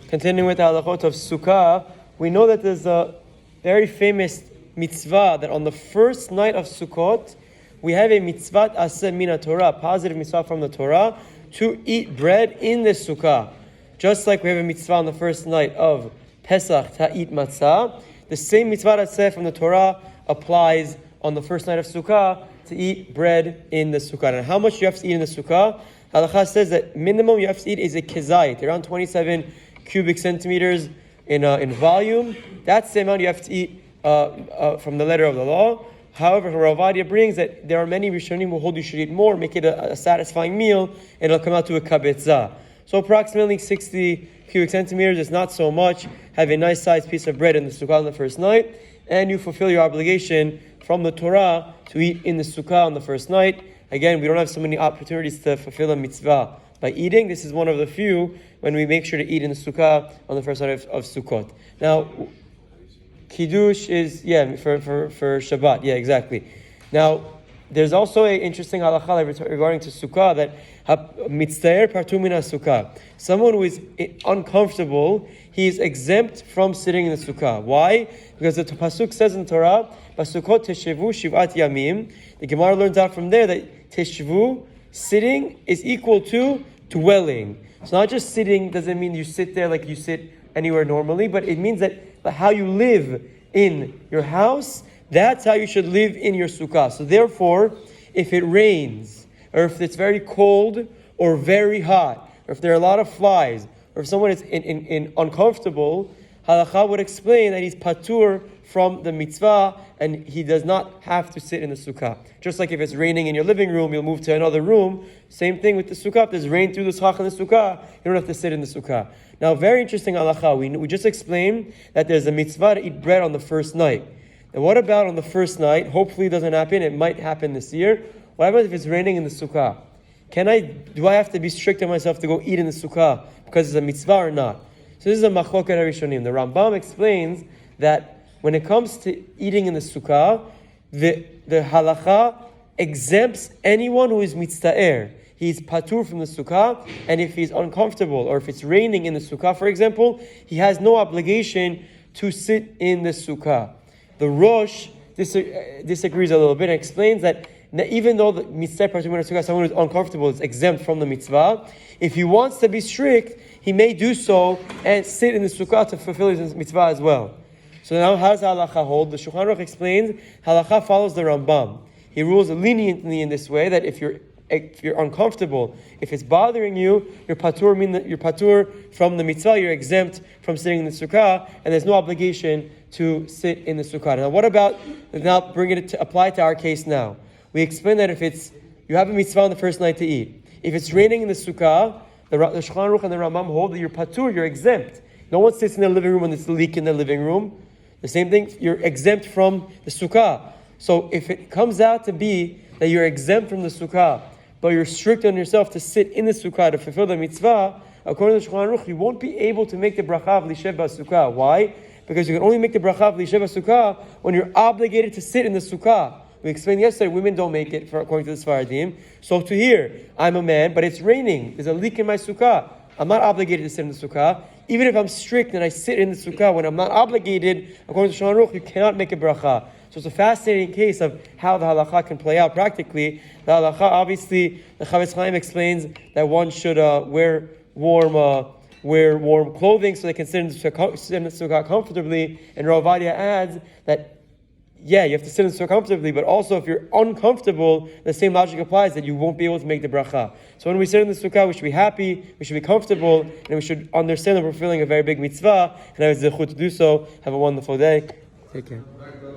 Continuing with the halachot of Sukkah, we know that there's a very famous mitzvah that on the first night of Sukkot, we have a mitzvah aseh min Torah, positive mitzvah from the Torah, to eat bread in the Sukkah. Just like we have a mitzvah on the first night of Pesach to eat matzah, the same mitzvah aseh from the Torah applies on the first night of Sukkah to eat bread in the Sukkah. And how much you have to eat in the Sukkah? Halakha says that minimum you have to eat is a Kezayit, around 27 cubic centimeters in volume. That's the amount you have to eat from the letter of the law. However, Ravadia brings that there are many Rishonim who hold you should eat more, make it a satisfying meal, and it'll come out to a kabetzah. So approximately 60 cubic centimeters is not so much. Have a nice sized piece of bread in the Sukkah on the first night, and you fulfill your obligation from the Torah to eat in the Sukkah on the first night. Again, we don't have so many opportunities to fulfill a mitzvah by eating. This is one of the few when we make sure to eat in the Sukkah on the first night of Sukkot. Now, Kiddush is, for Shabbat. Yeah, exactly. Now, there's also an interesting halakha regarding to Sukkah that mitztaer partu min Sukkah. Someone who is uncomfortable, he is exempt from sitting in the Sukkah. Why? Because the pasuk says in Torah, "Basukot teshevu shivat yamim." The Gemara learns out from there that teshevu, sitting, is equal to dwelling. So not just sitting doesn't mean you sit there like you sit anywhere normally, but it means that how you live in your house, that's how you should live in your Sukkah. So therefore, if it rains, or if it's very cold or very hot, or if there are a lot of flies, or if someone is uncomfortable, halakha would explain that he's patur from the mitzvah and he does not have to sit in the Sukkah. Just like if it's raining in your living room, you'll move to another room. Same thing with the Sukkah. If there's rain through the schach in the Sukkah, you don't have to sit in the Sukkah. Now, very interesting halakha. We just explained that there's a mitzvah to eat bread on the first night. And what about on the first night? Hopefully it doesn't happen. It might happen this year. What happens if it's raining in the Sukkah? Do I have to be strict on myself to go eat in the Sukkah because it's a mitzvah or not? So this is a machloket harishonim. The Rambam explains that when it comes to eating in the Sukkah, the halakha exempts anyone who is mitztaer. He's patur from the Sukkah, and if he's uncomfortable, or if it's raining in the Sukkah, for example, he has no obligation to sit in the Sukkah. The Rosh disagrees a little bit and explains that even though the mitzvah patur min Sukkah, someone who's uncomfortable is exempt from the mitzvah, if he wants to be strict, he may do so and sit in the Sukkah to fulfill his mitzvah as well. So now, how does halakha hold? The Shulchan Aruch explains halakha follows the Rambam. He rules leniently in this way that if you're uncomfortable, if it's bothering you, you're patur from the mitzvah, you're exempt from sitting in the Sukkah, and there's no obligation to sit in the Sukkah. Now, what about bringing it to apply to our case now? We explain that if you have a mitzvah on the first night to eat, if it's raining in the Sukkah, the Shulchan Aruch and the Rambam hold that you're patur, you're exempt. No one sits in their living room when there's a leak in their living room. The same thing, you're exempt from the Sukkah. So if it comes out to be that you're exempt from the Sukkah, but you're strict on yourself to sit in the Sukkah to fulfill the mitzvah, according to the Shulchan Aruch, you won't be able to make the bracha of lishev b'sukkah. Why? Because you can only make the bracha of lishev b'sukkah when you're obligated to sit in the Sukkah. We explained yesterday, women don't make it, according to the Sfaradim. So to here, I'm a man, but it's raining. There's a leak in my Sukkah. I'm not obligated to sit in the Sukkah. Even if I'm strict and I sit in the Sukkah when I'm not obligated, according to Shulchan Aruch, you cannot make a bracha. So it's a fascinating case of how the halakha can play out practically. The halakha, obviously, the Chavetz Chaim explains that one should wear warm clothing so they can sit in the Sukkah comfortably. And Rav Ovadia adds that you have to sit in the Sukkah comfortably, but also if you're uncomfortable, the same logic applies that you won't be able to make the bracha. So when we sit in the Sukkah, we should be happy, we should be comfortable, and we should understand that we're fulfilling a very big mitzvah, and I have the zechut to do so. Have a wonderful day. Take care.